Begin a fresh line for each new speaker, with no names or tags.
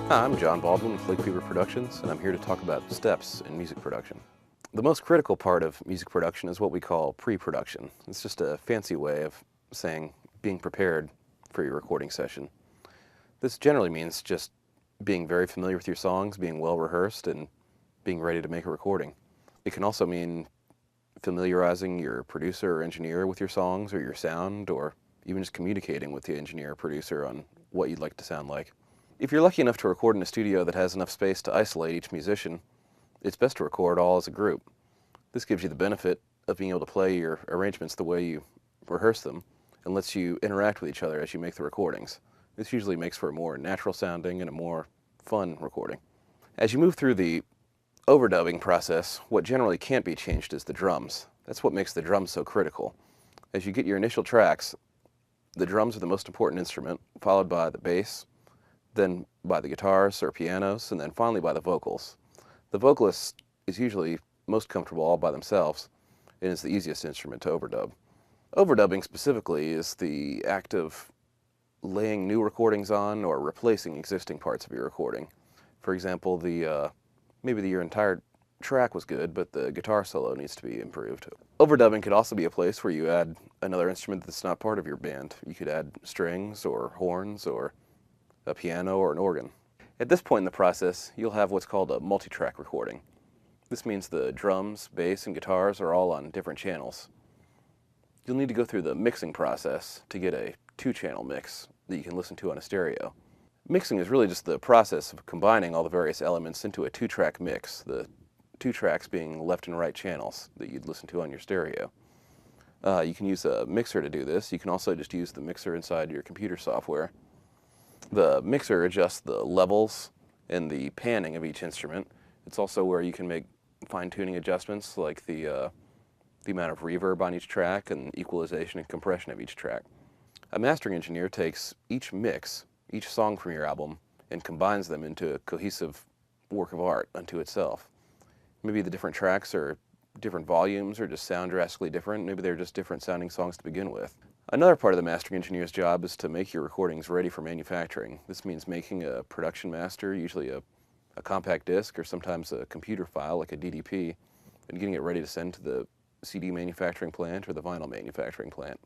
Hi, I'm John Baldwin with Lake Fever Productions, and I'm here to talk about steps in music production. The most critical part of music production is what we call pre-production. It's just a fancy way of saying being prepared for your recording session. This generally means just being very familiar with your songs, being well rehearsed, and being ready to make a recording. It can also mean familiarizing your producer or engineer with your songs or your sound, or even just communicating with the engineer or producer on what you'd like to sound like. If you're lucky enough to record in a studio that has enough space to isolate each musician, it's best to record all as a group. This gives you the benefit of being able to play your arrangements the way you rehearse them and lets you interact with each other as you make the recordings. This usually makes for a more natural sounding and a more fun recording. As you move through the overdubbing process, what generally can't be changed is the drums. That's what makes the drums so critical. As you get your initial tracks, the drums are the most important instrument, followed by the bass, then by the guitars or pianos, and then finally by the vocals. The vocalist is usually most comfortable all by themselves and is the easiest instrument to overdub. Overdubbing specifically is the act of laying new recordings on or replacing existing parts of your recording. For example, maybe your entire track was good, but the guitar solo needs to be improved. Overdubbing could also be a place where you add another instrument that's not part of your band. You could add strings or horns or a piano or an organ. At this point in the process, you'll have what's called a multi-track recording. This means the drums, bass, and guitars are all on different channels. You'll need to go through the mixing process to get a two-channel mix that you can listen to on a stereo. Mixing is really just the process of combining all the various elements into a two-track mix, the two tracks being left and right channels that you'd listen to on your stereo. You can use a mixer to do this. You can also just use the mixer inside your computer software. The mixer adjusts the levels and the panning of each instrument. It's also where you can make fine-tuning adjustments like the amount of reverb on each track and equalization and compression of each track. A mastering engineer takes each mix, each song from your album, and combines them into a cohesive work of art unto itself. Maybe the different tracks are different volumes or just sound drastically different. Maybe they're just different sounding songs to begin with. Another part of the mastering engineer's job is to make your recordings ready for manufacturing. This means making a production master, usually a compact disc or sometimes a computer file like a DDP, and getting it ready to send to the CD manufacturing plant or the vinyl manufacturing plant.